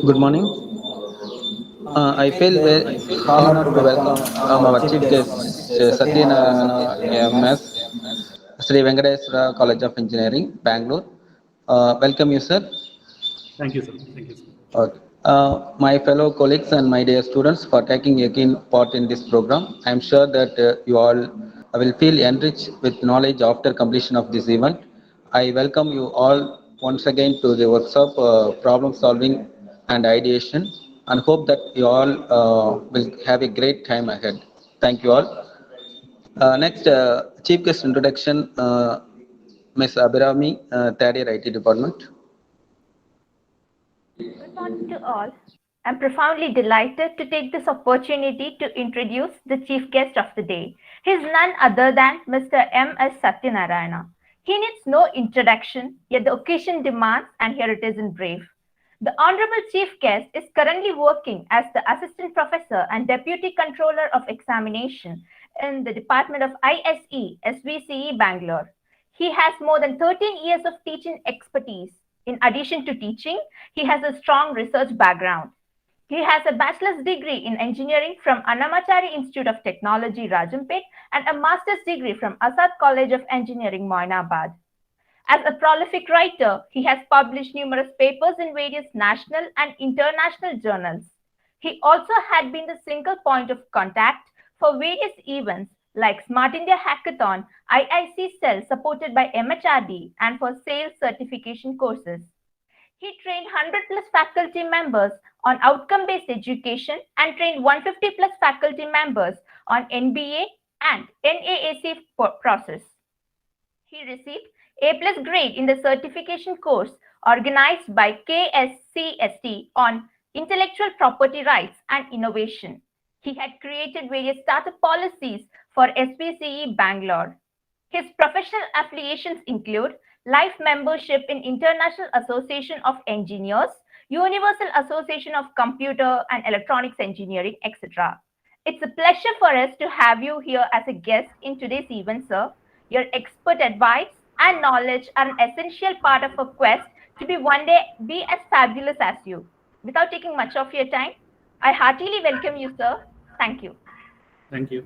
Good morning. I feel very honored to welcome our chief guest, Satyanarayana MS, Sri Venkateswara College of Engineering, Bangalore. Welcome you, sir. Thank you, sir. Thank you, sir. My fellow colleagues and my dear students for taking a keen part in this program. I am sure that you all will feel enriched with knowledge after completion of this event. I welcome you all once again to the workshop problem solving and ideation and hope that you all will have a great time ahead. Thank you all. Next, Chief Guest introduction, Ms. Abhirami, third year IT department. Good morning to all. I'm profoundly delighted to take this opportunity to introduce the chief guest of the day. He is none other than Mr. M.S. Satyanarayana. He needs no introduction, yet the occasion demands, and here it is in brief. The Honorable Chief Guest is currently working as the Assistant Professor and Deputy Controller of Examination in the Department of ISE, SVCE, Bangalore. He has more than 13 years of teaching expertise. In addition to teaching, he has a strong research background. He has a bachelor's degree in engineering from Annamachari Institute of Technology, Rajampet, and a master's degree from Azad College of Engineering, Moinabad. As a prolific writer, he has published numerous papers in various national and international journals. He also had been the single point of contact for various events like Smart India Hackathon, IIC Cell supported by MHRD, and for sales certification courses. He trained 100 plus faculty members on outcome-based education and trained 150 plus faculty members on NBA and NAAC process. He received A plus grade in the certification course organized by KSCST on intellectual property rights and innovation. He had created various startup policies for SPCE Bangalore. His professional affiliations include life membership in International Association of Engineers, Universal Association of Computer and Electronics Engineering, etc. It's a pleasure for us to have you here as a guest in today's event, sir. Your expert advice and knowledge are an essential part of a quest to be one day be as fabulous as you. Without taking much of your time, I heartily welcome you, sir. Thank you. Thank you.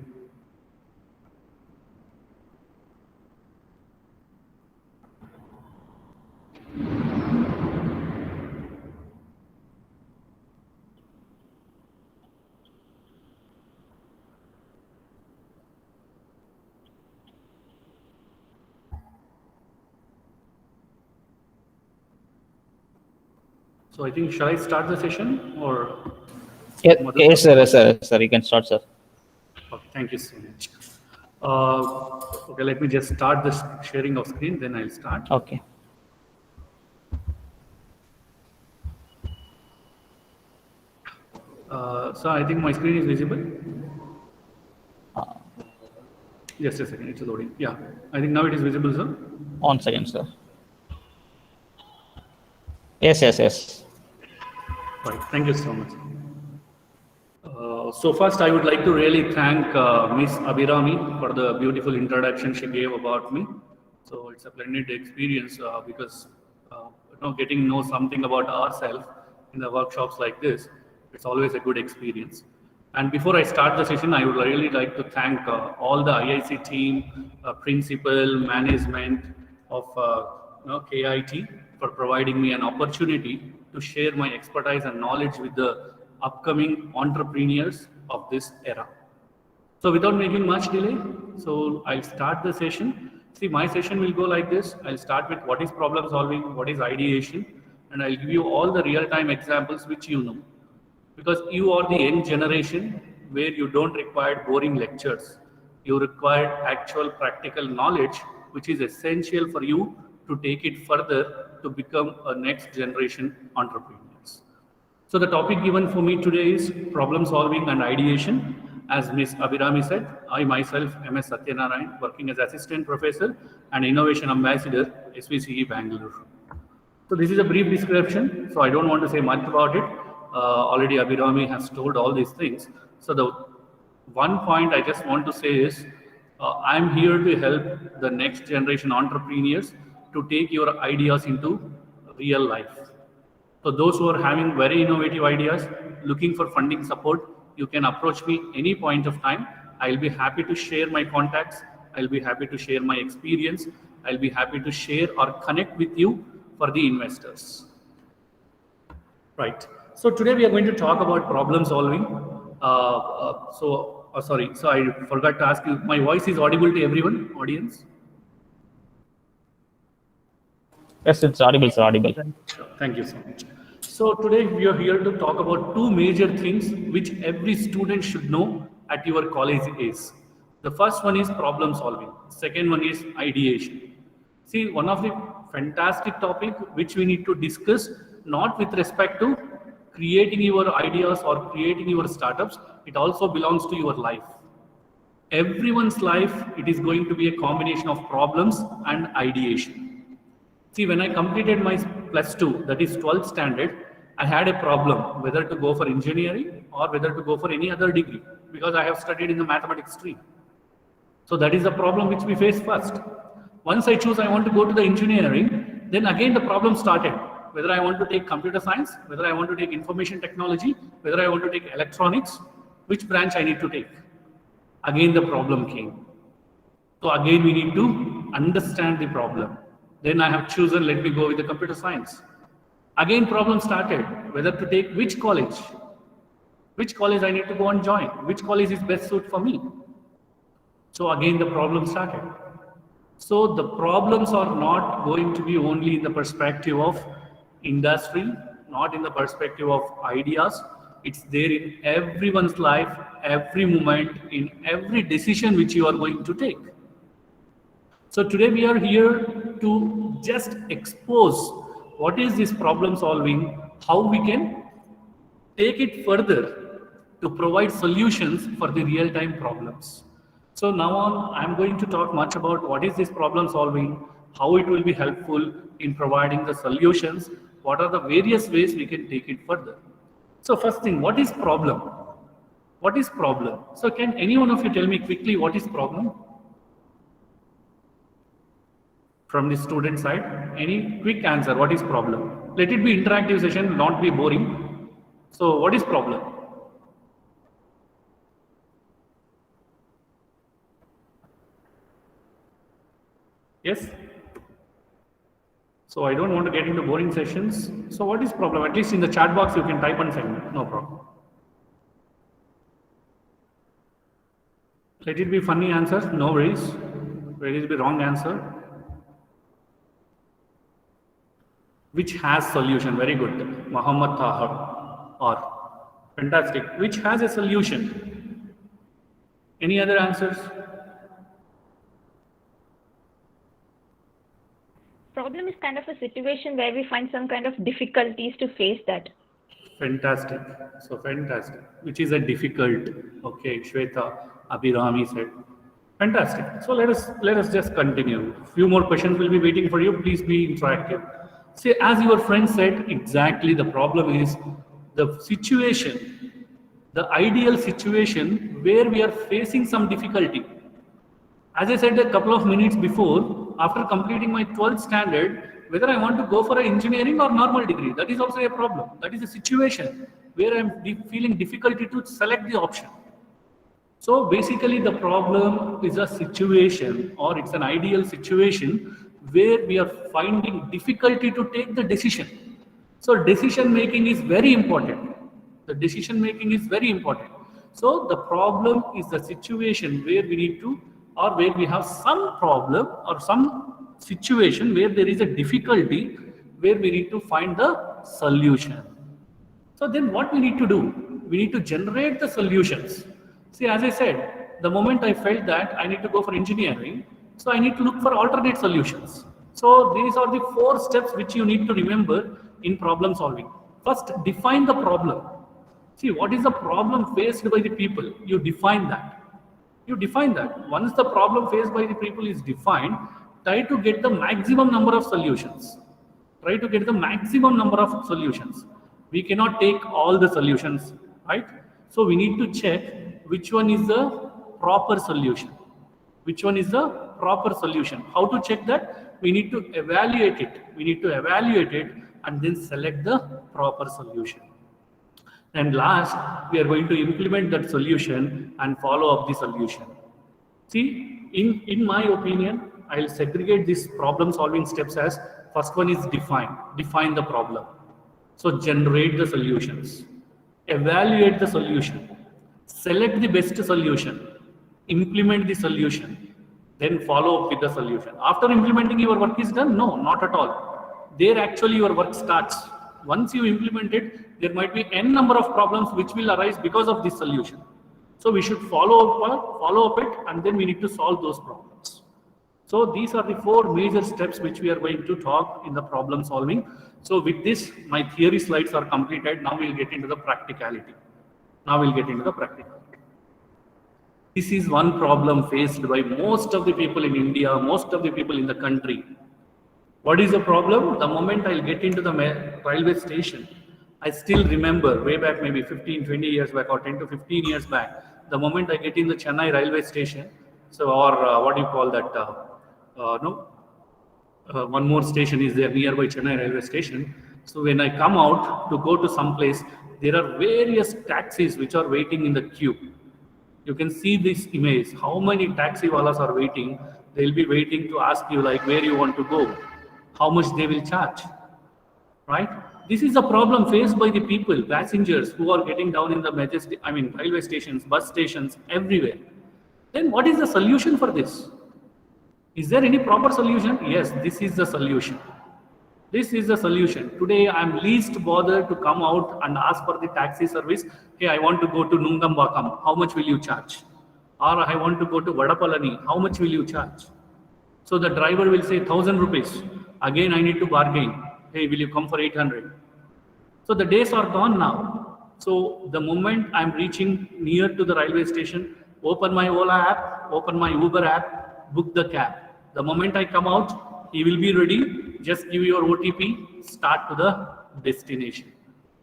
So I think, shall I start the session or? Yes, sir. You can start, sir. Okay, thank you so much. Okay, let me just start this sharing of screen, then I'll start. Okay. So I think my screen is visible. Just a second, it's loading. Yeah, I think now it is visible, sir. 1 second, sir. Yes. Right, thank you so much. So first, I would like to really thank Miss Abhirami for the beautiful introduction she gave about me. So it's a splendid experience because getting to know something about ourselves in the workshops like this, it's always a good experience. And before I start the session, I would really like to thank all the IIC team, principal, management of KIT for providing me an opportunity to share my expertise and knowledge with the upcoming entrepreneurs of this era. So without making much delay, so I'll start the session. See, my session will go like this. I'll start with what is problem solving, what is ideation, and I'll give you all the real-time examples which you know. Because you are the young generation where you don't require boring lectures. You require actual practical knowledge, which is essential for you to take it further to become a next generation entrepreneurs. So the topic given for me today is problem solving and ideation. As Ms. Abhirami said, I myself am a Satyanarayan, working as Assistant Professor and Innovation Ambassador, SVCE Bangalore. So this is a brief description, so I don't want to say much about it. Already Abhirami has told all these things. So the one point I just want to say is, I'm here to help the next generation entrepreneurs to take your ideas into real life. So those who are having very innovative ideas, looking for funding support, you can approach me any point of time. I'll be happy to share my contacts. I'll be happy to share my experience. I'll be happy to share or connect with you for the investors. Right. So today we are going to talk about problem solving. Sorry. So I forgot to ask you, my voice is audible to everyone, audience? Yes, it's audible, sir, audible. Sure. Thank you so much. So today we are here to talk about two major things which every student should know at your college is. The first one is problem solving. Second one is ideation. See, one of the fantastic topic which we need to discuss, not with respect to creating your ideas or creating your startups, it also belongs to your life. Everyone's life, it is going to be a combination of problems and ideation. See, when I completed my +2, that is 12th standard, I had a problem whether to go for engineering or whether to go for any other degree, because I have studied in the mathematics stream. So that is the problem which we face first. Once I choose I want to go to the engineering, then again the problem started. Whether I want to take computer science, whether I want to take information technology, whether I want to take electronics, which branch I need to take. Again the problem came. So again we need to understand the problem. Then I have chosen, let me go with the computer science. Again problem started, whether to take which college I need to go and join, which college is best suited for me. So again the problem started. So the problems are not going to be only in the perspective of industry, not in the perspective of ideas. It's there in everyone's life, every moment, in every decision which you are going to take. So today we are here to just expose what is this problem solving, how we can take it further to provide solutions for the real-time problems. So now on, I'm going to talk much about what is this problem solving, how it will be helpful in providing the solutions, what are the various ways we can take it further. So first thing, what is problem? What is problem? So can any one of you tell me quickly what is problem? From the student side, any quick answer, what is problem? Let it be interactive session, not be boring. So what is problem? Yes? So I don't want to get into boring sessions. So what is problem? At least in the chat box you can type and send me, no problem. Let it be funny answers, no worries. Let it be wrong answer. Which has solution? Very good. Muhammad Tahar. Or fantastic. Which has a solution? Any other answers? Problem is kind of a situation where we find some kind of difficulties to face that. Fantastic. So fantastic. Which is a difficult. Okay, Shweta Abhirami said. Fantastic. So let us just continue. Few more questions will be waiting for you. Please be interactive. See, as your friend said, exactly the problem is the situation, the ideal situation where we are facing some difficulty. As I said a couple of minutes before, after completing my 12th standard, whether I want to go for an engineering or normal degree, that is also a problem. That is a situation where I'm feeling difficulty to select the option. So basically the problem is a situation, or it's an ideal situation where we are finding difficulty to take the decision. So decision making is very important. The decision making is very important. So the problem is the situation where we need to, or where we have some problem or some situation where there is a difficulty where we need to find the solution. So then what we need to do? We need to generate the solutions. See, as I said, the moment I felt that I need to go for engineering, so I need to look for alternate solutions. So these are the 4 steps which you need to remember in problem solving. First, define the problem. See, what is the problem faced by the people? You define that. You define that. Once the problem faced by the people is defined, try to get the maximum number of solutions. Try to get the maximum number of solutions. We cannot take all the solutions, right? So we need to check which one is the proper solution. Which one is the proper solution? How to check that? We need to evaluate it. We need to evaluate it and then select the proper solution. And last, we are going to implement that solution and follow up the solution. See, in my opinion, I'll segregate these problem solving steps as first one is define the problem. So generate the solutions, evaluate the solution, select the best solution, implement the solution, then follow up with the solution. After implementing, your work is done? No, not at all. There actually your work starts. Once you implement it, there might be n number of problems which will arise because of this solution. So we should follow up it, and then we need to solve those problems. So these are the 4 major steps which we are going to talk in the problem solving. So with this, my theory slides are completed. Now we'll get into the practicality. This is one problem faced by most of the people in India, most of the people in the country. What is the problem? The moment I'll get into the railway station, I still remember way back maybe 15, 20 years back or 10 to 15 years back, the moment I get in the Chennai railway station, so or what do you call that? One more station is there nearby Chennai railway station. So when I come out to go to some place, there are various taxis which are waiting in the queue. You can see this image, how many taxi wallahs are waiting. They'll be waiting to ask you like where you want to go, how much they will charge, right? This is a problem faced by the people, passengers who are getting down in the railway stations, bus stations, everywhere. Then what is the solution for this? Is there any proper solution? Yes, this is the solution. This is the solution. Today, I'm least bothered to come out and ask for the taxi service. Hey, I want to go to Nungambakam. How much will you charge? Or I want to go to Vadapalani. How much will you charge? So the driver will say 1,000 rupees. Again, I need to bargain. Hey, will you come for 800? So the days are gone now. So the moment I'm reaching near to the railway station, open my Ola app, open my Uber app, book the cab. The moment I come out, he will be ready. Just give your OTP, start to the destination.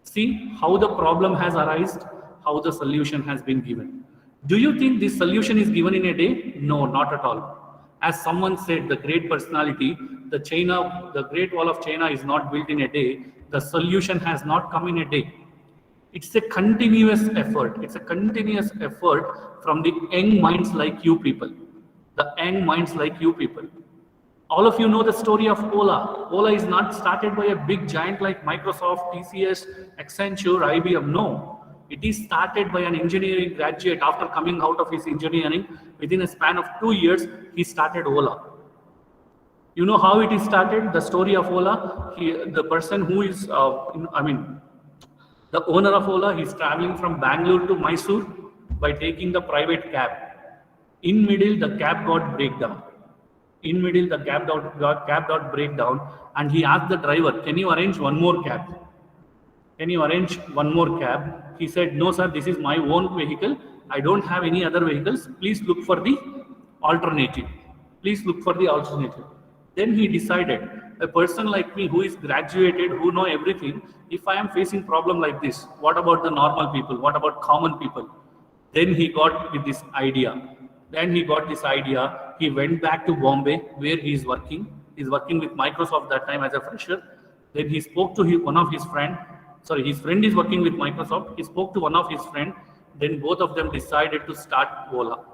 See how the problem has arisen, how the solution has been given. Do you think this solution is given in a day? No, not at all. As someone said, the great personality, the Great Wall of China is not built in a day. The solution has not come in a day. It's a continuous effort. It's a continuous effort from the young minds like you people. The young minds like you people. All of you know the story of Ola. Ola is not started by a big giant like Microsoft, TCS, Accenture, IBM. No. It is started by an engineering graduate after coming out of his engineering. Within a span of 2 years, he started Ola. You know how it is started? The story of Ola. The person who is, the owner of Ola, he's traveling from Bangalore to Mysore by taking the private cab. In middle, the cab got breakdown. Got breakdown, and he asked the driver, "Can you arrange one more cab? Can you arrange one more cab?" He said, "No, sir, this is my own vehicle. I don't have any other vehicles. Please look for the alternative. Then he decided, a person like me who is graduated, who know everything, if I am facing problem like this, what about the normal people? What about common people? Then he got with this idea. He went back to Bombay where he is working. He's working with Microsoft that time as a fresher. Then he spoke to one of his friend. His friend is working with Microsoft. He spoke to one of his friend. Then both of them decided to start Ola.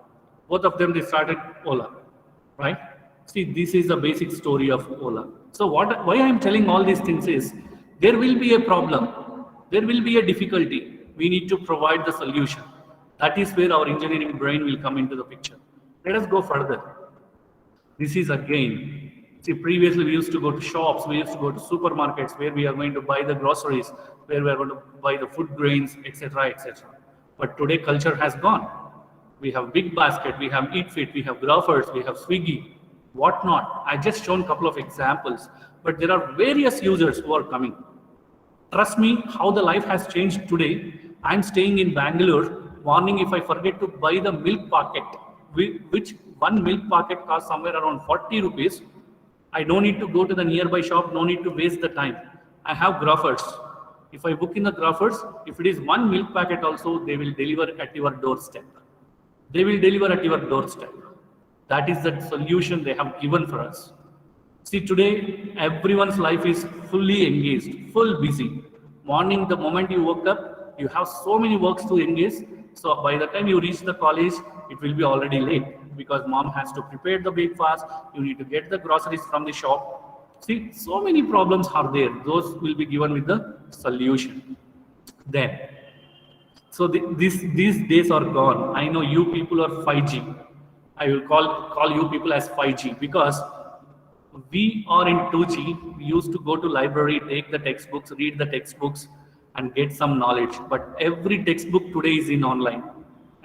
Right? See, this is the basic story of Ola. So why I am telling all these things is, there will be a problem. There will be a difficulty. We need to provide the solution. That is where our engineering brain will come into the picture. Let us go further. This is again, see, previously we used to go to shops, we used to go to supermarkets where we are going to buy the groceries, where we are going to buy the food grains, etc., etc. But today culture has gone. We have Big Basket, we have Eat Fit, we have Grofers, we have Swiggy, whatnot. I just shown a couple of examples, but there are various users who are coming. Trust me, how the life has changed today. I'm staying in Bangalore. Warning, if I forget to buy the milk packet, which one milk packet costs somewhere around 40 rupees, I don't need to go to the nearby shop, no need to waste the time. I have Grofers. If I book in the Grofers, if it is one milk packet also, they will deliver at your doorstep. That is the solution they have given for us. See, today, everyone's life is fully engaged, full busy. Morning, the moment you woke up, you have so many works to engage. So by the time you reach the college, it will be already late because mom has to prepare the breakfast. You need to get the groceries from the shop. See, so many problems are there. Those will be given with the solution. Then, so these days are gone. I know you people are 5G. I will call you people as 5G because we are in 2G. We used to go to library, take the textbooks, read the textbooks, and get some knowledge. But every textbook today is in online.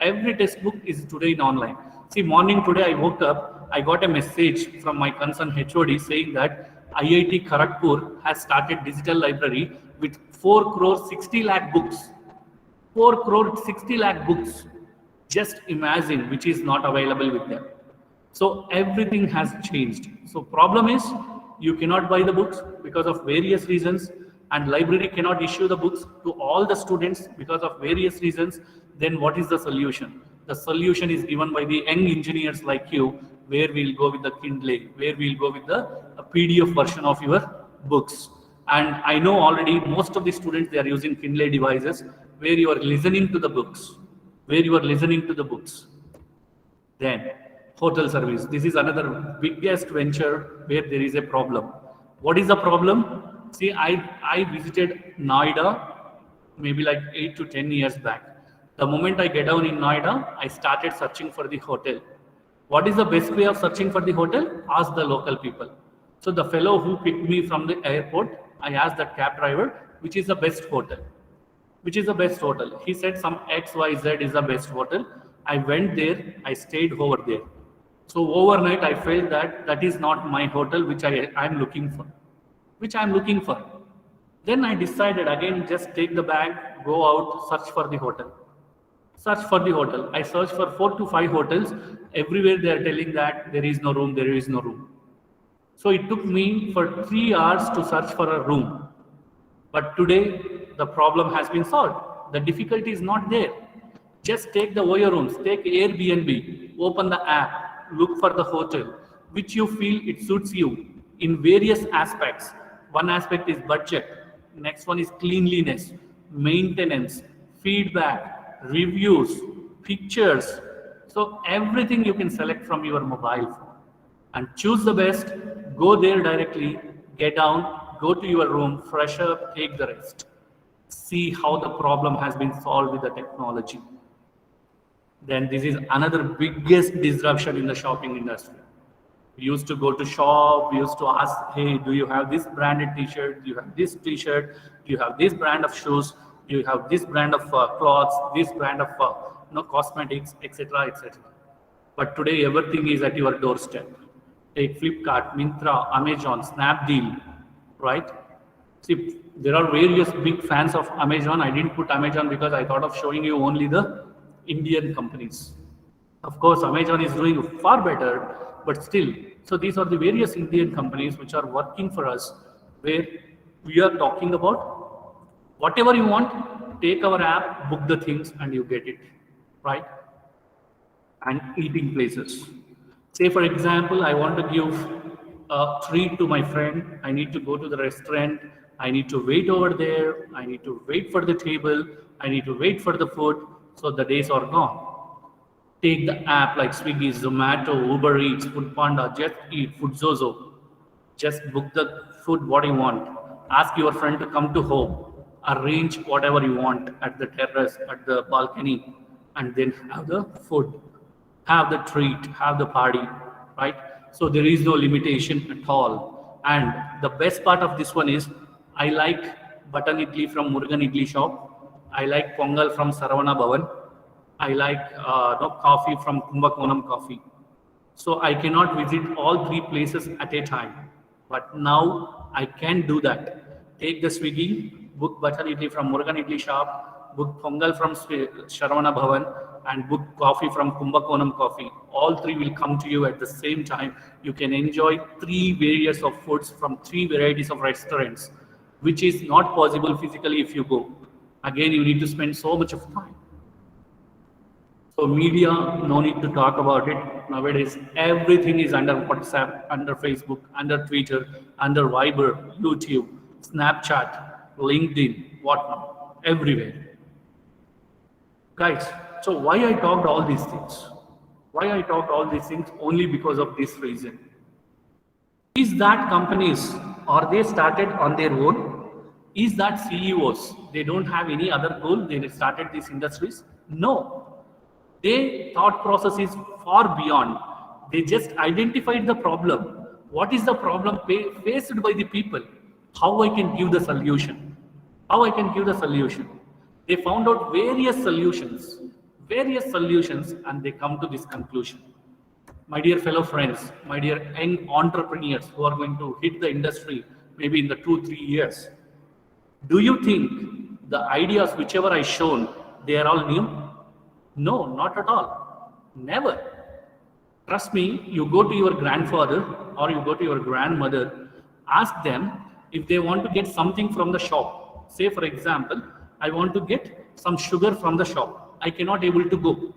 Every textbook is today in online. See, morning today I woke up, I got a message from my concerned HOD saying that IIT Kharagpur has started digital library with 4 crore 60 lakh books. 4 crore 60 lakh books. Just imagine which is not available with them. So everything has changed. So problem is you cannot buy the books because of various reasons, and library cannot issue the books to all the students because of various reasons. Then what is the solution? The solution is given by the young engineers like you, where we'll go with the Kindle, where we'll go with the PDF version of your books. And I know already most of the students, they are using Kindle devices where you are listening to the books, Then hotel service. This is another biggest venture where there is a problem. What is the problem? See, I visited Noida maybe like 8 to 10 years back. The moment I get down in Noida, I started searching for the hotel. What is the best way of searching for the hotel? Ask the local people. So the fellow who picked me from the airport, I asked that cab driver, which is the best hotel? He said some XYZ is the best hotel. I went there, I stayed over there. So overnight, I felt that that is not my hotel, which I'm looking for. Then I decided again, just take the bag, go out, search for the hotel. I searched for 4 to 5 hotels. Everywhere they are telling that there is no room. So it took me for 3 hours to search for a room. But today, the problem has been solved. The difficulty is not there. Just take the OYO rooms, take Airbnb, open the app, look for the hotel, which you feel it suits you in various aspects. One aspect is budget. Next one is cleanliness, maintenance, feedback, reviews, pictures. So everything you can select from your mobile phone and choose the best, go there directly, get down, go to your room, fresh up, take the rest. See how the problem has been solved with the technology. Then this is another biggest disruption in the shopping industry. We used to go to shop, we used to ask, hey, do you have this branded t-shirt? Do you have this t-shirt? Do you have this brand of shoes? Do you have this brand of clothes, this brand of cosmetics, etc., etc. But today everything is at your doorstep. Take Flipkart, Myntra, Amazon, Snapdeal, right? See, there are various big fans of Amazon. I didn't put Amazon because I thought of showing you only the Indian companies. Of course, Amazon is doing far better, but still. So these are the various Indian companies which are working for us, where we are talking about whatever you want, take our app, book the things, and you get it, right? And eating places. Say, for example, I want to give a treat to my friend. I need to go to the restaurant. I need to wait over there. I need to wait for the table. I need to wait for the food. So the days are gone. Take the app like Swiggy, Zomato, Uber Eats, Foodpanda, Just Eat, Foodzozo. Just book the food what you want. Ask your friend to come to home. Arrange whatever you want at the terrace, at the balcony, and then have the food. Have the treat, have the party, right? So there is no limitation at all. And the best part of this one is, I like button idli from Murugan Idli shop. I like pongal from Saravana Bhavan. I like coffee from Kumbakonam Coffee. So I cannot visit all 3 places at a time. But now I can do that. Take the Swiggy, book button idli from Murugan Idli shop, book pongal from Saravana Bhavan, and book coffee from Kumbakonam Coffee. All 3 will come to you at the same time. You can enjoy 3 varieties of foods from 3 varieties of restaurants, which is not possible physically if you go. Again, you need to spend so much of time. So media, no need to talk about it. Nowadays, everything is under WhatsApp, under Facebook, under Twitter, under Viber, YouTube, Snapchat, LinkedIn, whatnot, everywhere. Guys, so why I talked all these things? Why I talked all these things? Only because of this reason. Is that companies, are they started on their own? Is that CEOs, they don't have any other goal, they started these industries? No. Their thought process is far beyond. They just identified the problem. What is the problem faced by the people? How I can give the solution? How I can give the solution? They found out various solutions, and they come to this conclusion. My dear fellow friends, my dear young entrepreneurs who are going to hit the industry maybe in the 2-3 years, do you think the ideas whichever I shown, they are all new? No, not at all. Never. Trust me, you go to your grandfather or you go to your grandmother, ask them if they want to get something from the shop. Say for example, I want to get some sugar from the shop. I cannot able to go.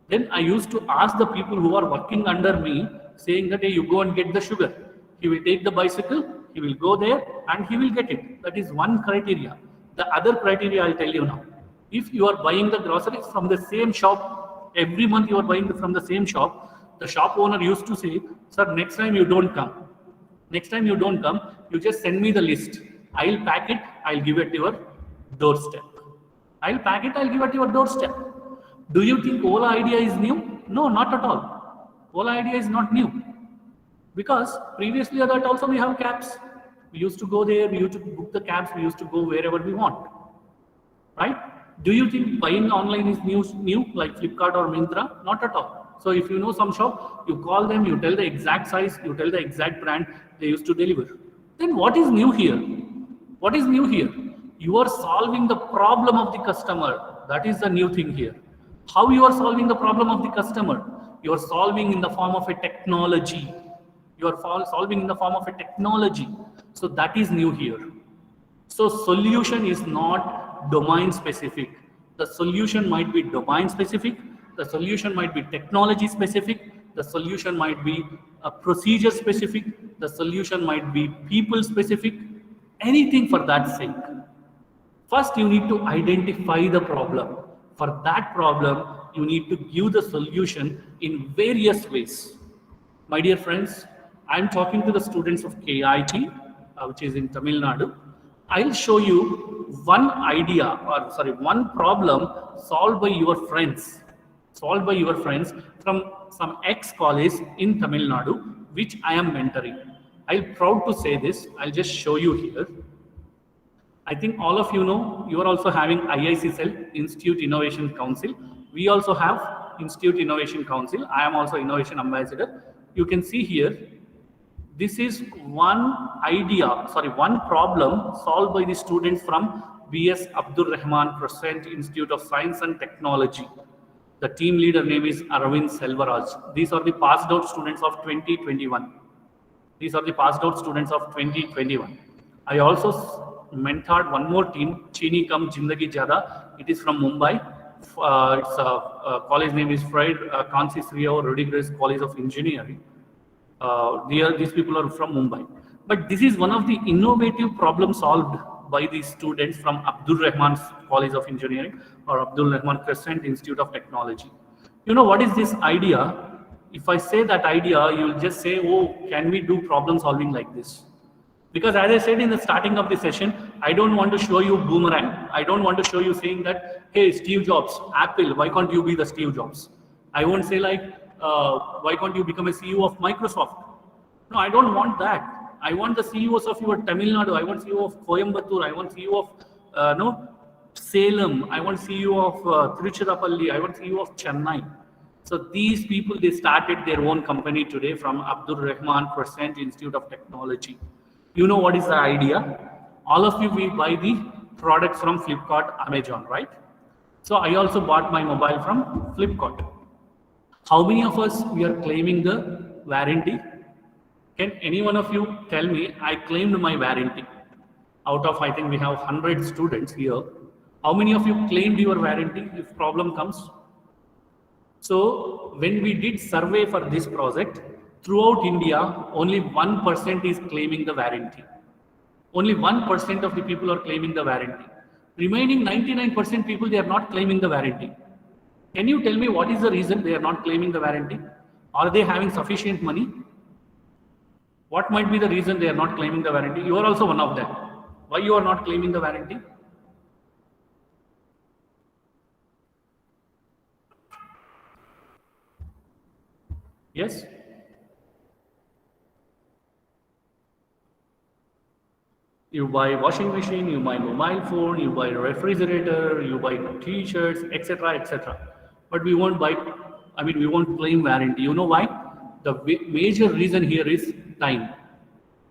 Then I used to ask the people who are working under me, saying that, hey, you go and get the sugar. He will take the bicycle, he will go there and he will get it. That is one criteria. The other criteria I'll tell you now. If you are buying the groceries from the same shop, every month you are buying from the same shop, the shop owner used to say, sir, next time you don't come. Next time you don't come, you just send me the list. I'll pack it, I'll give it to your doorstep. I'll pack it, I'll give it to your doorstep. Do you think Ola idea is new? No, not at all. Ola idea is not new. Because previously that also we have cabs. We used to go there, we used to book the cabs, we used to go wherever we want. Right? Do you think buying online is new like Flipkart or Myntra? Not at all. So if you know some shop, you call them, you tell the exact size, you tell the exact brand, they used to deliver. Then what is new here? What is new here? You are solving the problem of the customer. That is the new thing here. How you are solving the problem of the customer? You are solving in the form of a technology. You are solving in the form of a technology. So that is new here. So solution is not domain specific. The solution might be domain specific. The solution might be technology specific. The solution might be a procedure specific. The solution might be people specific. Anything for that sake. First, you need to identify the problem. For that problem, you need to give the solution in various ways. My dear friends, I'm talking to the students of KIT, which is in Tamil Nadu. I'll show you one one problem solved by your friends from some ex-college in Tamil Nadu, which I am mentoring. I'm proud to say this. I'll just show you here. I think all of you know, you are also having IIC Cell, Institute Innovation Council. We also have Institute Innovation Council. I am also Innovation Ambassador. You can see here, this is one problem solved by the students from B.S. Abdul Rahman Crescent Institute of Science and Technology. The team leader name is Arvind Selvaraj. These are the passed out students of 2021. I also mentored one more team, Chini Kam Jindagi Jada. It is from Mumbai. Its college name is Fred Kansis Rio Rodriguez College of Engineering. These people are from Mumbai. But this is one of the innovative problems solved by these students from Abdul Rahman College of Engineering or Abdul Rahman Crescent Institute of Technology. You know what is this idea? If I say that idea, you will just say, oh, can we do problem solving like this? Because as I said in the starting of the session, I don't want to show you boomerang. I don't want to show you saying that, hey, Steve Jobs, Apple, why can't you be the Steve Jobs? I won't say like, why can't you become a CEO of Microsoft? No, I don't want that. I want the CEOs of your Tamil Nadu. I want CEO of Coimbatore. I want CEO of Salem. I want CEO of Tiruchirappalli. I want CEO of Chennai. So these people, they started their own company today from Abdul Rahman Crescent Institute of Technology. You know what is the idea? All of you will buy the products from Flipkart, Amazon, right? So I also bought my mobile from Flipkart. How many of us we are claiming the warranty? Can any one of you tell me I claimed my warranty? Out of, I think we have 100 students here. How many of you claimed your warranty if problem comes? So when we did survey for this project, throughout India, only 1% is claiming the warranty. Only 1% of the people are claiming the warranty. Remaining 99% people, they are not claiming the warranty. Can you tell me what is the reason they are not claiming the warranty? Are they having sufficient money? What might be the reason they are not claiming the warranty? You are also one of them. Why you are not claiming the warranty? Yes? You buy washing machine, you buy mobile phone, you buy refrigerator, you buy t-shirts, etc., etc. But we won't buy, we won't claim warranty. You know why? The major reason here is time.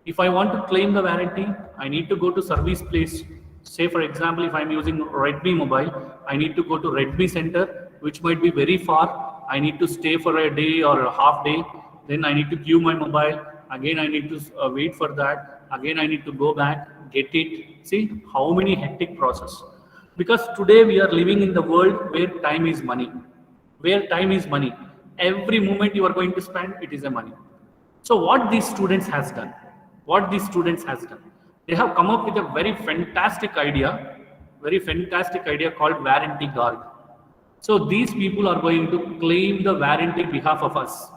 If I want to claim the warranty, I need to go to service place. Say for example, if I'm using Redmi mobile, I need to go to Redmi center, which might be very far. I need to stay for a day or a half day. Then I need to queue my mobile. Again, I need to wait for that. Again, I need to go back, get it. See how many hectic process. Because today we are living in the world where time is money. Where time is money. Every moment you are going to spend, it is a money. So what these students has done? They have come up with a very fantastic idea called warranty guard. So these people are going to claim the warranty behalf of us.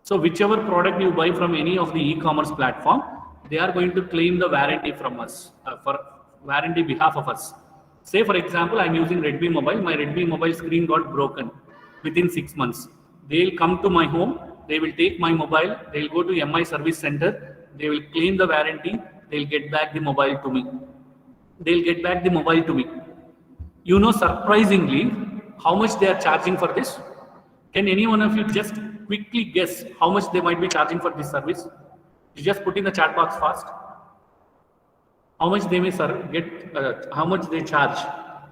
So whichever product you buy from any of the e-commerce platform, they are going to claim the warranty from us, for warranty behalf of us. Say for example, I'm using Redmi mobile, my Redmi mobile screen got broken within 6 months. They'll come to my home, they will take my mobile, they'll go to MI service center, they will claim the warranty, they'll get back the mobile to me. You know, surprisingly, how much they are charging for this? Can any one of you just quickly guess how much they might be charging for this service? You just put in the chat box fast. How much they may how much they charge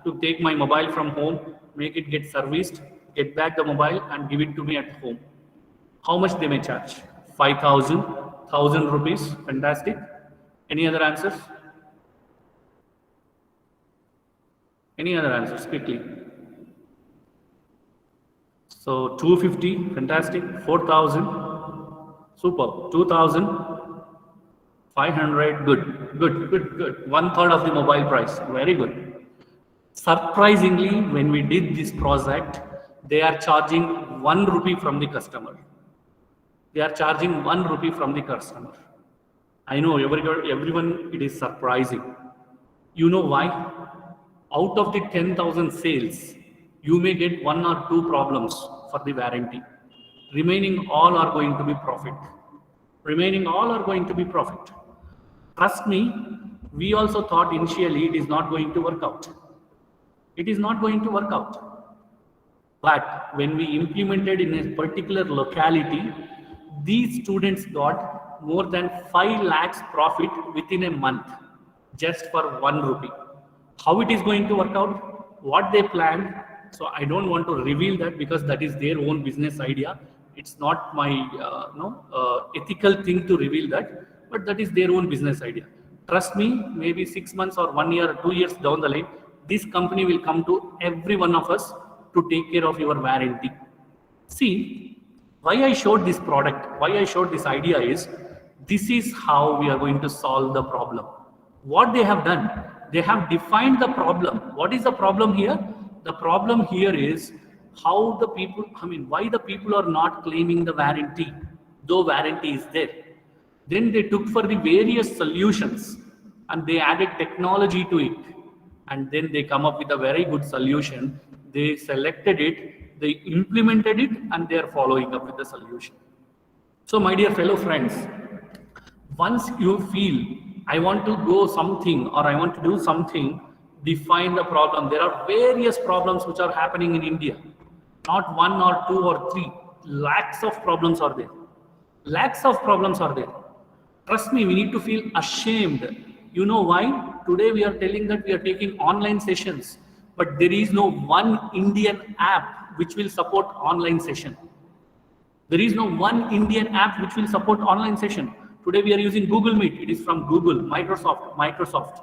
to take my mobile from home, make it get serviced, get back the mobile and give it to me at home. How much they may charge? 5,000, 1,000 rupees. Fantastic. Any other answers? Quickly. So 250, fantastic. 4,000, super. 2,000, 500, good. 1/3 of the mobile price, very good. Surprisingly, when we did this project, they are charging 1 rupee from the customer. I know everyone, it is surprising. You know why? Out of the 10,000 sales, you may get 1 or 2 problems for the warranty. Remaining all are going to be profit. Trust me, we also thought initially it is not going to work out. But when we implemented in a particular locality, these students got more than 5 lakhs profit within a month, just for 1 rupee. How it is going to work out? What they planned. So I don't want to reveal that because that is their own business idea. It's not my ethical thing to reveal that, but that is their own business idea. Trust me, maybe 6 months or 1 year or 2 years down the line, this company will come to every one of us to take care of your warranty. See, why I showed this product, why I showed this idea is, this is how we are going to solve the problem. What they have done, they have defined the problem. What is the problem here? The problem here is how the people, why the people are not claiming the warranty, though warranty is there. Then they took for the various solutions and they added technology to it. And then they come up with a very good solution. They selected it, they implemented it, and they are following up with the solution. So my dear fellow friends, once you feel, I want to go something or I want to do something, define the problem. There are various problems which are happening in India. Not 1 or 2 or 3. Lakhs of problems are there. Trust me, we need to feel ashamed. You know why? Today we are telling that we are taking online sessions, but there is no one Indian app which will support online session. Today we are using Google Meet. It is from Google, Microsoft,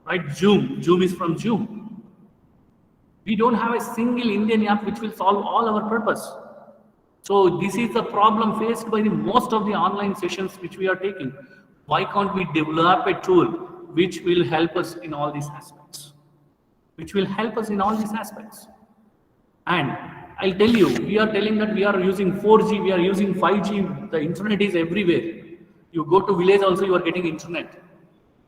right? Zoom is from Zoom. We don't have a single Indian app which will solve all our purpose. So this is the problem faced by the most of the online sessions which we are taking. Why can't we develop a tool which will help us in all these aspects? Which will help us in all these aspects. And I'll tell you, we are telling that we are using 4G, we are using 5G, the internet is everywhere. You go to village also, you are getting internet.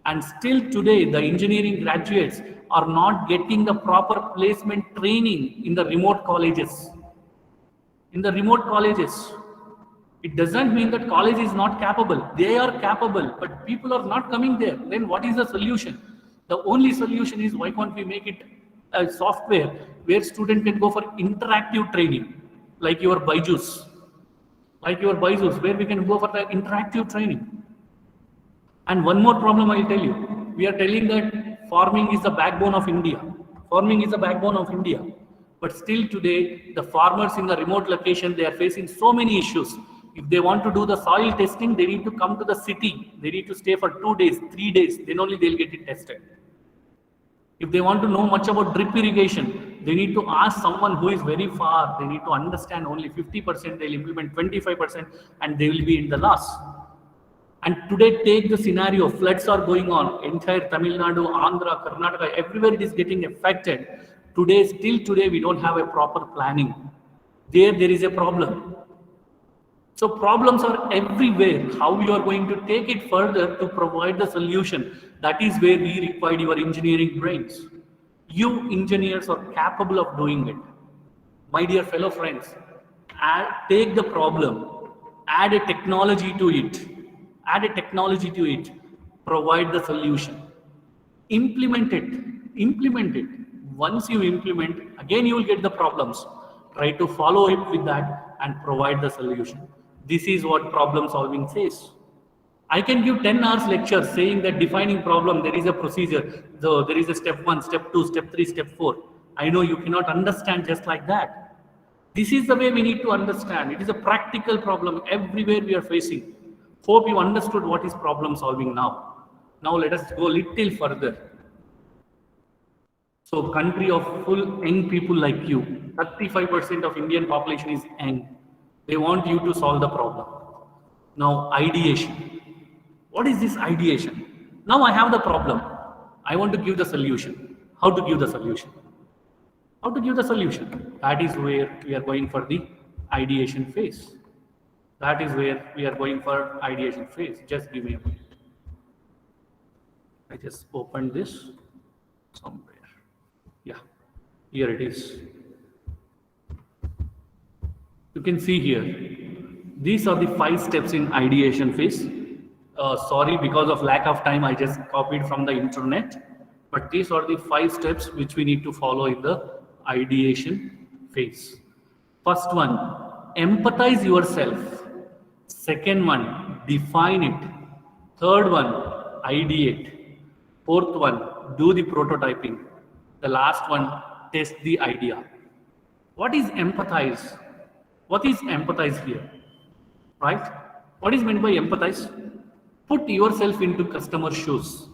And still today, the engineering graduates are not getting the proper placement training in the remote colleges. In the remote colleges, it doesn't mean that college is not capable. They are capable, but people are not coming there. Then what is the solution? The only solution is, why can't we make it a software where student can go for interactive training, like your Byju's, where we can go for the interactive training. And one more problem I'll tell you. We are telling that farming is the backbone of India. Farming is the backbone of India. But still today, the farmers in the remote location, they are facing so many issues. If they want to do the soil testing, they need to come to the city. They need to stay for 2 days, 3 days, then only they'll get it tested. If they want to know much about drip irrigation, they need to ask someone who is very far. They need to understand only 50%, they'll implement 25%, and they will be in the loss. And today, take the scenario, floods are going on, entire Tamil Nadu, Andhra, Karnataka, everywhere it is getting affected. Today, still today, we don't have a proper planning. There is a problem. So problems are everywhere. How you are going to take it further to provide the solution, that is where we require your engineering brains. You engineers are capable of doing it. My dear fellow friends, take the problem, add a technology to it, provide the solution. Implement it. Once you implement, again you will get the problems. Try to follow it with that and provide the solution. This is what problem solving says. I can give 10 hours lecture saying that defining problem, there is a procedure. So there is a step 1, step 2, step 3, step 4. I know you cannot understand just like that. This is the way we need to understand. It is a practical problem everywhere we are facing. Hope you understood what is problem solving now. Now let us go a little further. So country of full young people like you, 35% of Indian population is young. They want you to solve the problem. Now ideation. What is this ideation? Now I have the problem. I want to give the solution. How to give the solution? That is where we are going for the ideation phase. Just give me a minute. I just opened this somewhere. Yeah, here it is. You can see here, these are the 5 steps in ideation phase. Sorry, because of lack of time, I just copied from the internet. But these are the 5 steps which we need to follow in the ideation phase. First one, empathize yourself. Second one, define it. Third one, ideate. Fourth one, do the prototyping. The last one, test the idea. What is empathize? What is empathize here? Right? What is meant by empathize? Put yourself into customer shoes.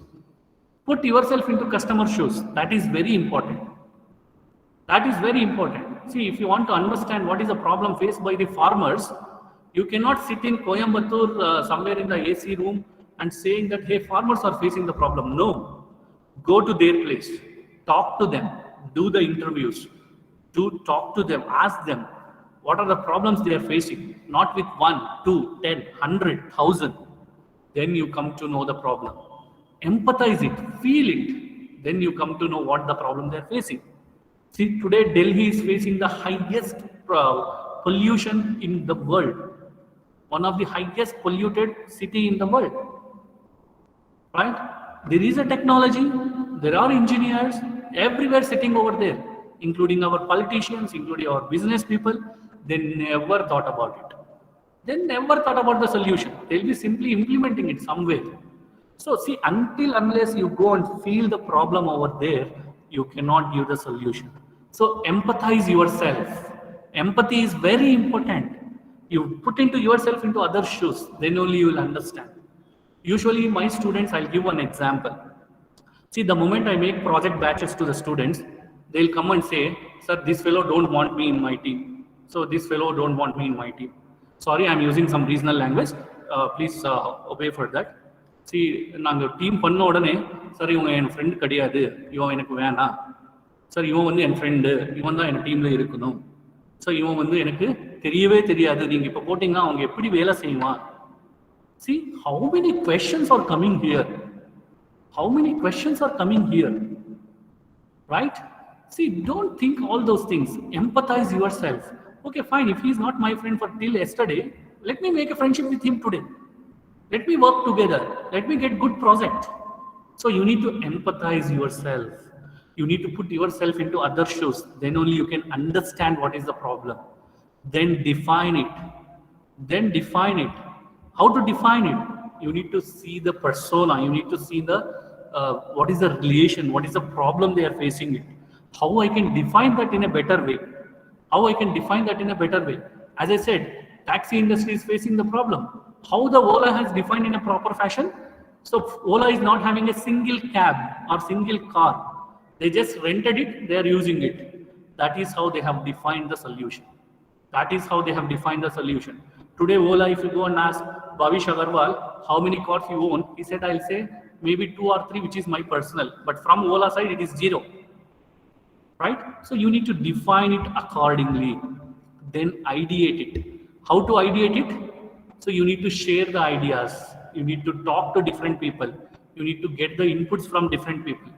That is very important. See, if you want to understand what is the problem faced by the farmers, you cannot sit in Coimbatore somewhere in the AC room and saying that, hey, farmers are facing the problem. No. Go to their place. Talk to them. Do the interviews. Talk to them. Ask them. What are the problems they are facing? Not with 1, 2, 10, 100, 1,000. Then you come to know the problem. Empathize it, feel it. Then you come to know what the problem they are facing. See, today Delhi is facing the highest pollution in the world. One of the highest polluted city in the world. Right? There is a technology, there are engineers everywhere sitting over there, including our politicians, including our business people. They never thought about it. They never thought about the solution. They'll be simply implementing it somewhere. So see, unless you go and feel the problem over there, you cannot give the solution. So empathize yourself. Empathy is very important. You put into yourself into other shoes, then only you will understand. Usually my students, I'll give one example. See, the moment I make project batches to the students, They'll come and say, sir, this fellow don't want me in my team. So this fellow don't want me in my team. Sorry, I'm using some regional language. Please obey for that. See, நாங்கள் team பண்ண உடனே sir இவங்க என் friend கிடையாது, இவன் எனக்கு வேணாம் sir, இவன் வந்து என் ஃப்ரெண்டு, இவன் தான் என் டீமில் இருக்கணும், ஸோ இவன் வந்து எனக்கு தெரியவே தெரியாது, நீங்கள் இப்போ போட்டிங்கன்னா அவங்க எப்படி வேலை செய்வான். See, how many questions are coming here? How many questions are coming here? Right? See, don't think all those things. Empathize yourself. Okay, fine. If he's not my friend for till yesterday, let me make a friendship with him today. Let me work together. Let me get good project. So you need to empathize yourself. You need to put yourself into other shoes. Then only you can understand what is the problem. Then define it. Then define it. How to define it? You need to see the persona. You need to see the what is the relation, what is the problem they are facing it. How I can define that in a better way. How I can define that in a better way. As I said, taxi industry is facing the problem. How the Ola has defined in a proper fashion. So Ola is not having a single cab or single car. They just rented it, they are using it. That is how they have defined the solution. That is how they have defined the solution. Today Ola, if you go and ask Bhavish Agarwal how many cars you own, he said, I'll say maybe 2 or 3, which is my personal. But from Ola side, it is 0. Right? So you need to define it accordingly. Then ideate it. How to ideate it? So you need to share the ideas. You need to talk to different people. You need to get the inputs from different people.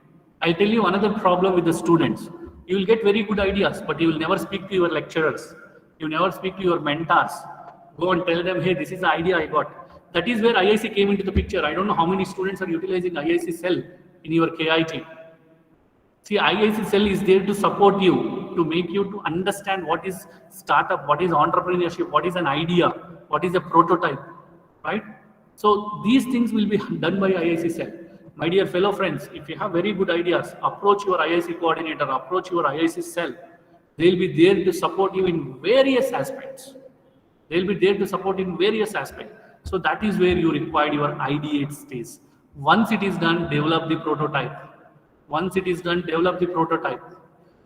I'll tell you another problem with the students. You will get very good ideas, but you will never speak to your lecturers. You never speak to your mentors. Go and tell them, hey, this is the idea I got. That is where IIC came into the picture. I don't know how many students are utilizing IIC Cell in your KIT. See, IIC Cell is there to support you, to make you to understand what is startup, what is entrepreneurship, what is an idea, what is a prototype, right? So these things will be done by IIC Cell. My dear fellow friends, if you have very good ideas, approach your IIC coordinator, approach your IIC Cell. They'll be there to support you in various aspects. They'll be there to support in various aspects. So that is where you require your ideate stage. Once it is done, develop the prototype. Once it is done, develop the prototype.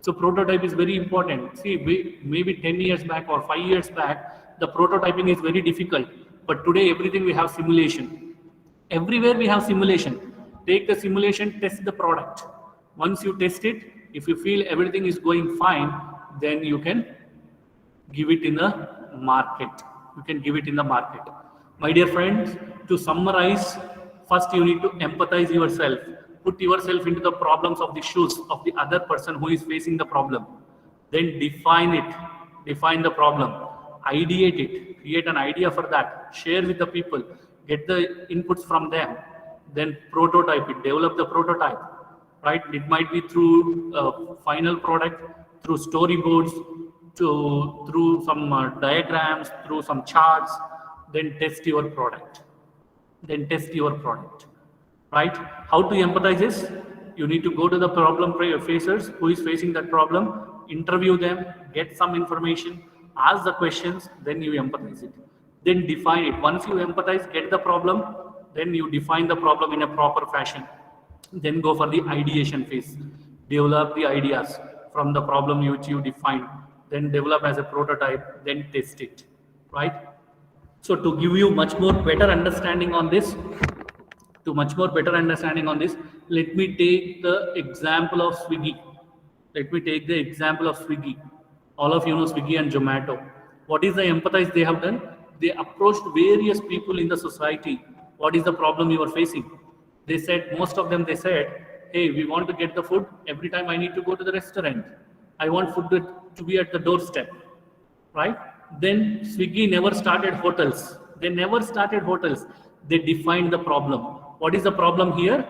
So prototype is very important. See, maybe 10 years back or 5 years back, the prototyping is very difficult. But today, everything we have simulation. Everywhere we have simulation. Take the simulation, test the product. Once you test it, if you feel everything is going fine, then you can give it in the market. You can give it in the market. My dear friends, to summarize, first you need to empathize yourself. Put yourself into the problems of the shoes of the other person who is facing the problem. Then define it. Define the problem. Ideate it. Create an idea for that. Share with the people. Get the inputs from them. Then prototype it. Develop the prototype. Right? It might be through a final product, through storyboards, through some diagrams, through some charts. Then test your product. Then test your product. Right? How to empathize is, you need to go to the problem facers who is facing that problem, interview them, get some information, ask the questions, then you empathize it. Then define it. Once you empathize, get the problem, then you define the problem in a proper fashion. Then go for the ideation phase. Develop the ideas from the problem which you define. Then develop as a prototype, then test it. Right? So to give you much more better understanding on this, let me take the example of Swiggy. All of you know Swiggy and Zomato. What is the empathize they have done? They approached various people in the society. What is the problem you are facing? They said, most of them, they said, hey, we want to get the food. Every time I need to go to the restaurant, I want food to be at the doorstep, right? Then Swiggy never started hotels. They defined the problem. What is the problem here?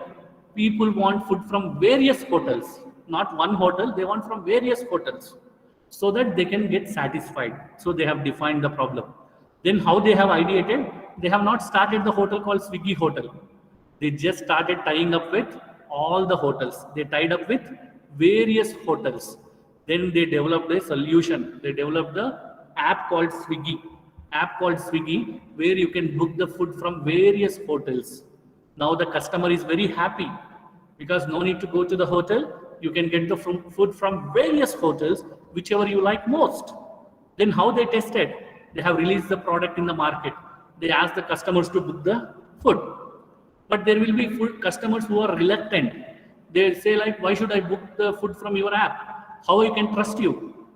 People want food from various hotels, not one hotel, they want from various hotels so that they can get satisfied. So they have defined the problem. Then how they have ideated? They have not started the hotel called Swiggy Hotel. They just started tying up with all the hotels. They tied up with various hotels. Then they developed a solution. They developed the app called Swiggy, where you can book the food from various hotels. Now the customer is very happy because no need to go to the hotel. You can get the food from various hotels, whichever you like most. Then how they tested? They have released the product in the market. They ask the customers to book the food. But there will be food customers who are reluctant. They say like, why should I book the food from your app? How I can trust you?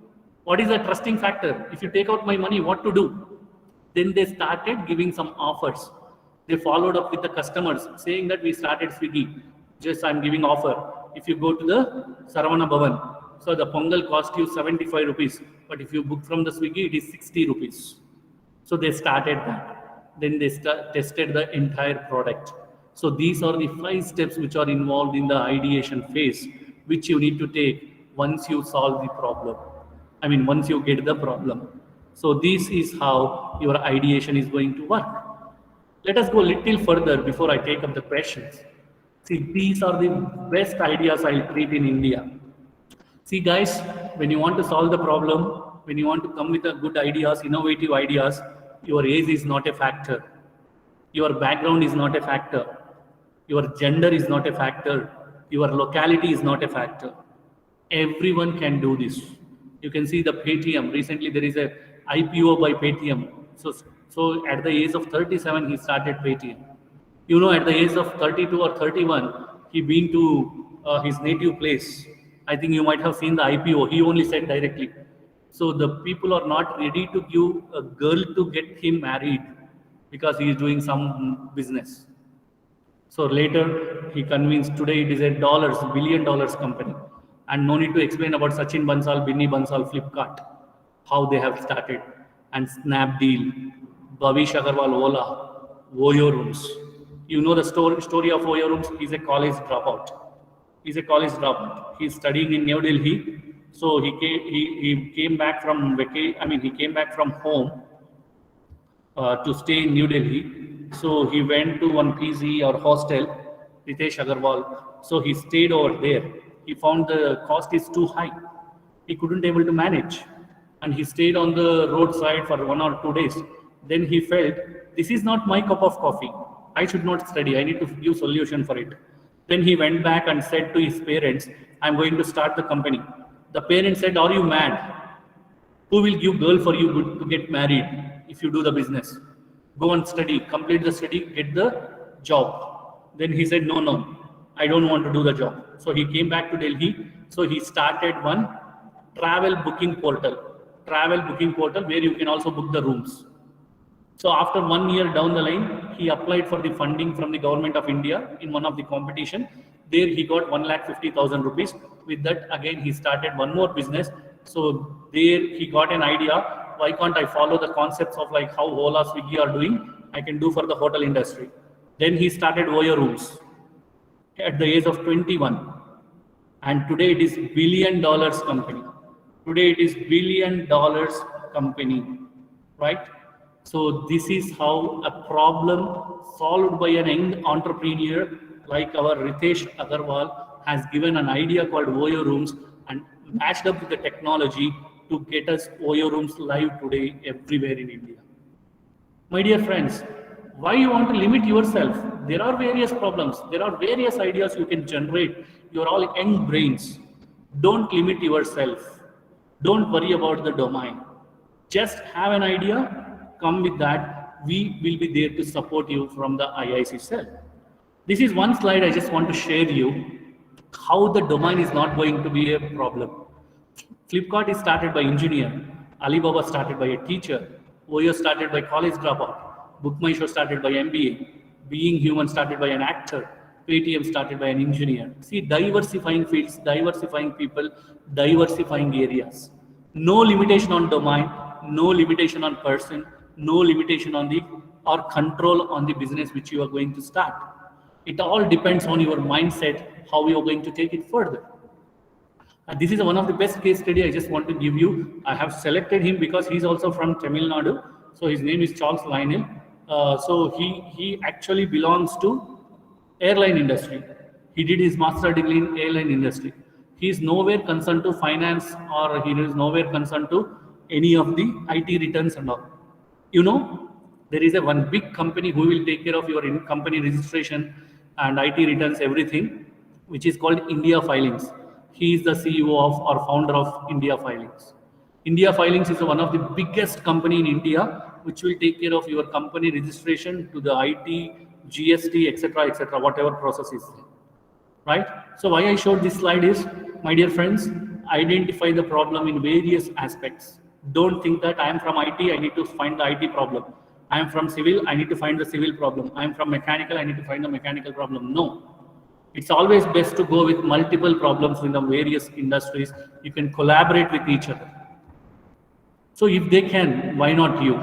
What is the trusting factor? If you take out my money, what to do? Then they started giving some offers. They followed up with the customers saying that we started Swiggy. Just I'm giving offer. If you go to the Saravana Bhavan, so the Pongal cost you 75 rupees. But if you book from the Swiggy, it is 60 rupees. So they started that. Then they tested the entire product. So these are the 5 steps which are involved in the ideation phase, which you need to take once you solve the problem. I mean, once you get the problem. So this is how your ideation is going to work. Let us go a little further before I take up the questions. See, these are the best ideas I'll treat in India. See guys, when you want to solve the problem, when you want to come with a good ideas, innovative ideas, your age is not a factor. Your background is not a factor. Your gender is not a factor. Your locality is not a factor. Everyone can do this. You can see the Paytm. Recently, there is a IPO by Paytm. So at the age of 37, he started Paytm. You know, at the age of 32 or 31, he been to his native place. I think you might have seen the IPO. He only said directly. So the people are not ready to give a girl to get him married because he is doing some business. So later he convinced, today it is a $1 billion company. And no need to explain about Sachin Bansal, Binny Bansal, Flipkart, how they have started. And Snapdeal, Bhavish Agarwal, Ola, Voyo Rooms. You know the story of Voyo Rooms. He's a college dropout. He's studying in New Delhi. So he came back from he came back from home to stay in New Delhi. So he went to one PG or hostel, Ritesh Agarwal. So he stayed over there. He found the cost is too high. He couldn't able to manage. And he stayed on the roadside for 1 or 2 days. Then he felt, this is not my cup of coffee. I should not study. I need to give solution for it. Then he went back and said to his parents, I'm going to start the company. The parents said, are you mad? Who will give girl for you to get married if you do the business? Go and study, complete the study, get the job. Then he said, no, I don't want to do the job. So he came back to Delhi. So he started one travel booking portal where you can also book the rooms. So after 1 year down the line, he applied for the funding from the government of India in one of the competition. There he got 1,50,000 rupees. With that, again, he started one more business. So there he got an idea. Why can't I follow the concepts of like how Ola, Swiggy are doing? I can do for the hotel industry. Then he started Voyo Rooms at the age of 21. And today it is $1 billion company. Right? So this is how a problem solved by an young entrepreneur like our Ritesh Agarwal has given an idea called Voyo Rooms and matched up with the technology to get us Voyo Rooms live today everywhere in India. My dear friends, why you want to limit yourself? There are various problems. There are various ideas you can generate. You're all young brains. Don't limit yourself. Don't worry about the domain. Just have an idea, come with that. We will be there to support you from the IIC cell. This is one slide I just want to share you how the domain is not going to be a problem. Flipkart is started by engineer. Alibaba started by a teacher. Voyo started by college dropout. BookMyShow started by MBA. Being Human started by an actor. Paytm started by an engineer. See, diversifying fields, diversifying people, diversifying areas. No limitation on domain, no limitation on person, no limitation on the or control on the business which you are going to start. It all depends on your mindset, how you are going to take it further. And this is one of the best case study I just want to give you. I have selected him because he's also from Tamil Nadu. So his name is Charles Lionel. So he actually belongs to airline industry. He did his master degree in airline industry. He is nowhere concerned to finance or he is nowhere concerned to any of the IT returns and all. You know, there is one big company who will take care of your company registration and IT returns, everything, which is called India Filings. He is the CEO of or founder of India Filings. India Filings is one of the biggest company in India, which will take care of your company registration to the IT, GST, etc., whatever process is there. Right? So why I showed this slide is, my dear friends, identify the problem in various aspects. Don't think that I am from IT, I need to find the IT problem. I am from civil, I need to find the civil problem. I am from mechanical, I need to find the mechanical problem. No. It's always best to go with multiple problems in the various industries. You can collaborate with each other. So if they can, why not you?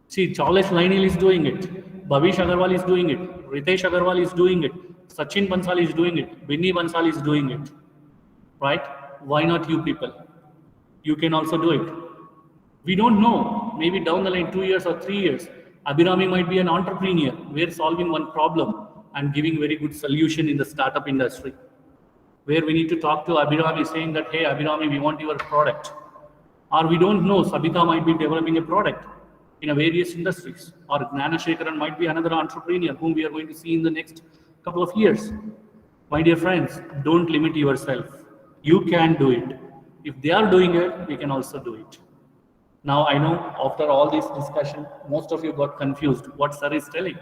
See, Charles Lionel is doing it. Bhavish Agarwal is doing it. Ritesh Agarwal is doing it. Sachin Bansal is doing it. Binny Bansal is doing it. Right? Why not you people? You can also do it. We don't know. Maybe down the line, 2 years or 3 years, Abhirami might be an entrepreneur. We're solving one problem and giving very good solution in the startup industry. Where we need to talk to Abhirami saying that, hey, Abhirami, we want your product. Or we don't know, Sabita might be developing a product in a various industries. Or Gnanashekaran might be another entrepreneur whom we are going to see in the next couple of years. My dear friends, don't limit yourself. You can do it. If they are doing it, we can also do it. Now I know after all this discussion, most of you got confused what sir is telling.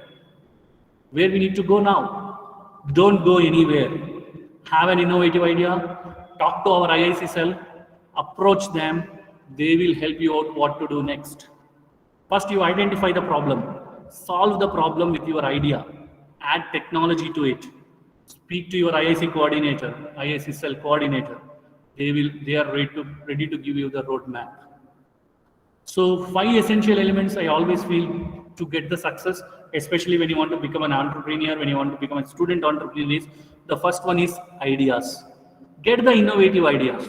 Where we need to go now? Don't go anywhere. Have an innovative idea, talk to our IIC cell, approach them, they will help you out what to do next. First you identify the problem, solve the problem with your idea, add technology to it, speak to your IIC coordinator, IIC cell coordinator. They are ready to give you the roadmap. So 5 essential elements I always feel to get the success, especially when you want to become an entrepreneur, when you want to become a student entrepreneur, is the first one is ideas. Get the innovative ideas.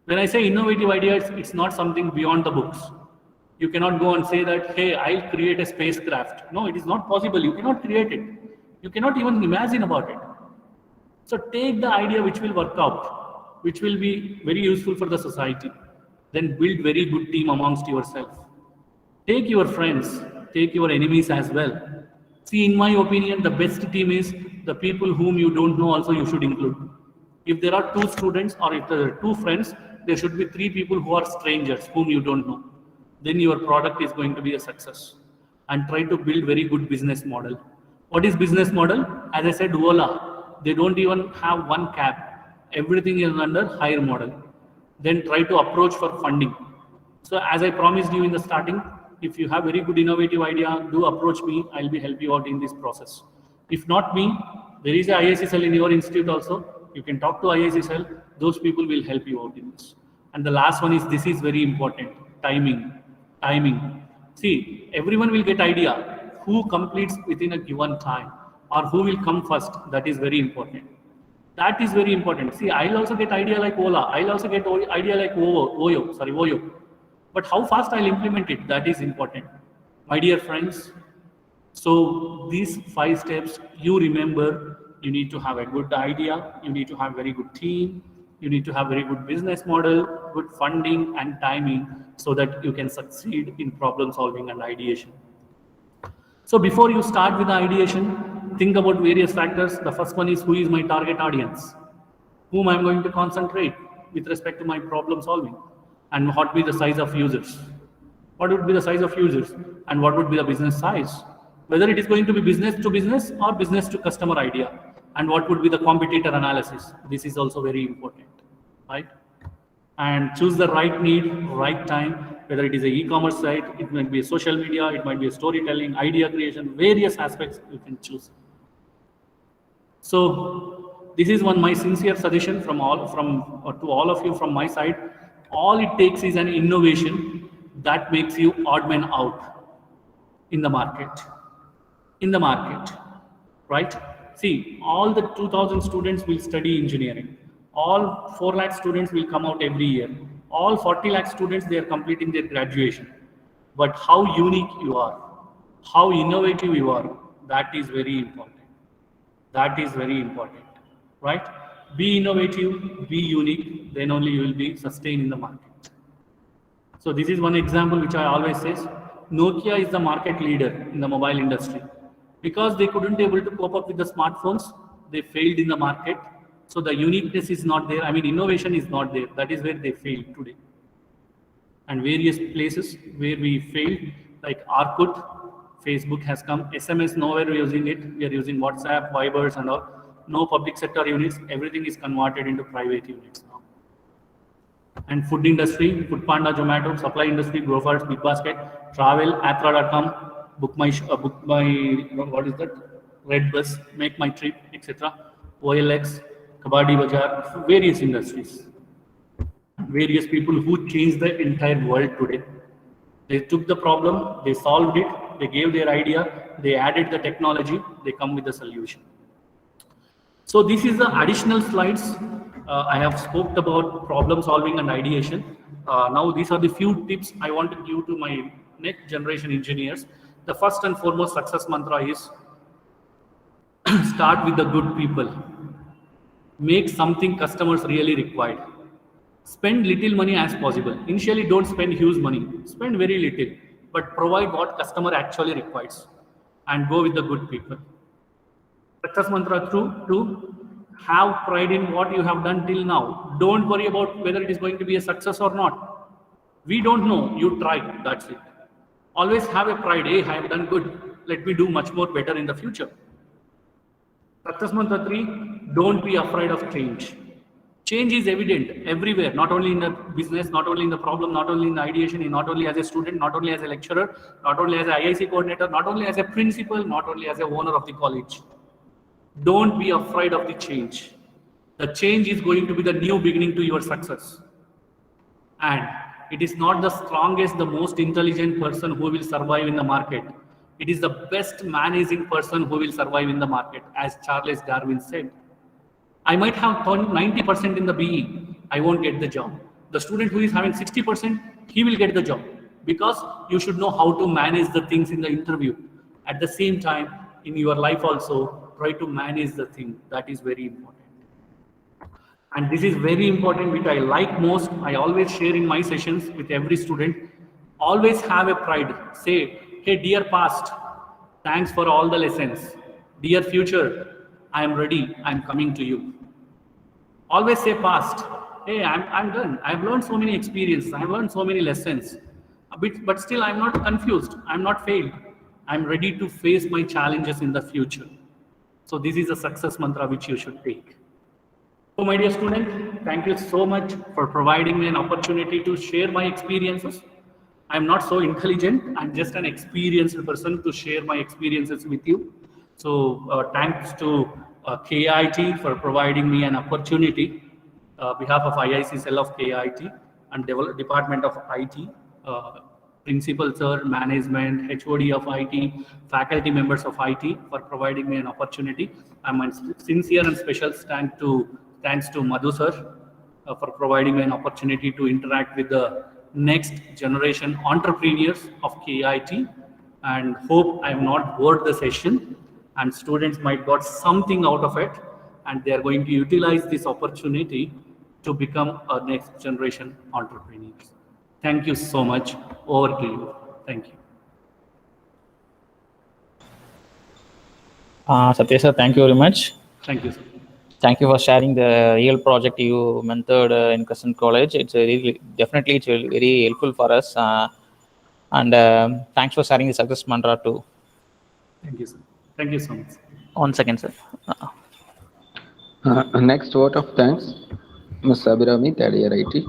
When I say innovative ideas, it's not something beyond the books. You cannot go and say that, hey, I'll create a spacecraft. No, it is not possible. You cannot create it. You cannot even imagine about it. So take the idea which will work out, which will be very useful for the society. Then build very good team amongst yourself. Take your friends, take your enemies as well. See, in my opinion, the best team is the people whom you don't know also you should include. If there are 2 students or if there are 2 friends, there should be 3 people who are strangers whom you don't know. Then your product is going to be a success. And try to build very good business model. What is business model? As I said, Ola, they don't even have one cab. Everything is under hire model. Then try to approach for funding. So as I promised you in the starting, if you have very good innovative idea, do approach me. I'll be help you out in this process. If not me, there is a IIC cell in your institute also. You can talk to IIC cell. Those people will help you out in this. And the last one is, this is very important, timing. See, everyone will get idea. Who completes within a given time or who will come first, that is very important. That is very important. See, I'll also get idea like Ola. I'll also get idea like Oyo. But how fast I'll implement it, that is important. My dear friends, so these 5 steps, you remember, you need to have a good idea, you need to have very good team, you need to have very good business model, good funding and timing, so that you can succeed in problem solving and ideation. So before you start with the ideation, think about various factors. The first one is, who is my target audience? Whom I'm going to concentrate with respect to my problem solving? And what will be the size of users? What would be the size of users? And what would be the business size? Whether it is going to be business to business or business to customer idea. And what would be the competitor analysis? This is also very important, right? And choose the right need, right time, whether it is an e-commerce site, it might be a social media, it might be a storytelling, idea creation, various aspects you can choose. So this is my sincere suggestion to all of you from my side. All it takes is an innovation that makes you odd man out in the market. Right? See, all the 2000 students will study engineering. All 4 lakh students will come out every year. All 40 lakh students, they are completing their graduation. But how unique you are, how innovative you are, that is very important. Right? Be innovative, be unique, then only you will be sustained in the market. So this is one example which I always say. Nokia is the market leader in the mobile industry. Because they couldn't able to cope up with the smartphones, they failed in the market. So the uniqueness is not there. I mean, innovation is not there. That is where they fail today. And various places where we failed, like Orkut, Facebook has come, SMS nowhere we're using it. We are using WhatsApp, Vibers and all. No public sector units. Everything is converted into private units now. And food industry, Food Panda, Zomato, supply industry, Grofers, Big Basket, travel, Athra.com, book my, what is that? Redbus, Make My Trip, etc. OLX, Kabaddi Bazaar, various industries. Various people who changed the entire world today. They took the problem, they solved it, they gave their idea, they added the technology, they come with the solution. So this is the additional slides. I have spoke about problem solving and ideation. Now these are the few tips I want to give to my next generation engineers. The first and foremost success mantra is start with the good people. Make something customers really required. Spend little money as possible. Initially, don't spend huge money. Spend very little, but provide what customer actually requires, and go with the good people. Success mantra two, have pride in what you have done till now. Don't worry about whether it is going to be a success or not. We don't know. You try. That's it. Always have a pride. Hey, I have done good. Let me do much more better in the future. Success mantra 3, don't be afraid of change. Change is evident everywhere, not only in the business, not only in the problem, not only in the ideation, not only as a student, not only as a lecturer, not only as an IIC coordinator, not only as a principal, not only as a owner of the college. Don't be afraid of the change. The change is going to be the new beginning to your success. And it is not the strongest, the most intelligent person who will survive in the market. It is the best managing person who will survive in the market, as Charles Darwin said. I might have 90% in the BE, I won't get the job. The student who is having 60%, he will get the job, because you should know how to manage the things in the interview. At the same time, in your life also, try to manage the thing. That is very important. And this is very important, which I like most. I always share in my sessions with every student. Always have a pride. Say, hey, dear past, thanks for all the lessons. Dear future, I am ready. I am coming to you. Always say past. Hey, I'm done. I've learned so many experiences. I've learned so many lessons. But still, I'm not confused. I'm not failed. I'm ready to face my challenges in the future. So this is a success mantra which you should take. So my dear student, thank you so much for providing me an opportunity to share my experiences. I'm not so intelligent. I'm just an experienced person to share my experiences with you. So thanks to KIT for providing me an opportunity. Behalf of IIC cell of KIT and Department of IT, Principal Sir, Management, HOD of IT, faculty members of IT for providing me an opportunity. I'm a sincere and special thanks to Madhu Sir for providing me an opportunity to interact with the next generation entrepreneurs of KIT, and hope I have not bored the session and students might got something out of it, and they are going to utilize this opportunity to become a next generation entrepreneurs. Thank you so much. Over to you. Thank you. Satya sir, thank you very much. Thank you, sir. Thank you for sharing the real project you mentored in Crescent College. It's definitely very helpful for us. And thanks for sharing the success mantra too. Thank you, sir. Thank you so much. 1 second, sir. Next vote of thanks, Ms. Abhirami, third year IT.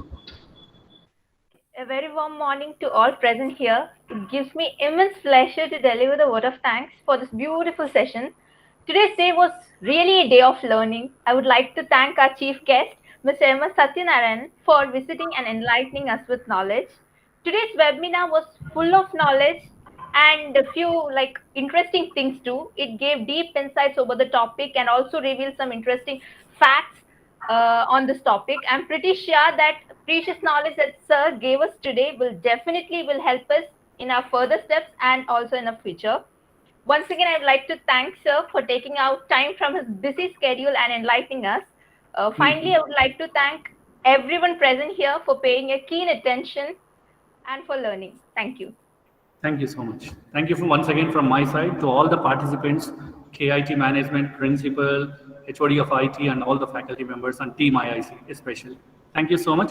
A very warm morning to all present here. It gives me immense pleasure to deliver the vote of thanks for this beautiful session. Today's day was really a day of learning. I would like to thank our chief guest, Mr. M.S. Satyanarayan, for visiting and enlightening us with knowledge. Today's webinar was full of knowledge and a few interesting things too. It gave deep insights over the topic and also revealed some interesting facts on this topic. I'm pretty sure that precious knowledge that Sir gave us today will definitely help us in our further steps and also in the future. Once again, I'd like to thank Sir for taking out time from his busy schedule and enlightening us. Finally, I would like to thank everyone present here for paying a keen attention and for learning. Thank you. Thank you so much. Thank you once again from my side to all the participants, KIT management, principal, HOD of IT, and all the faculty members and team IIC especially. Thank you so much.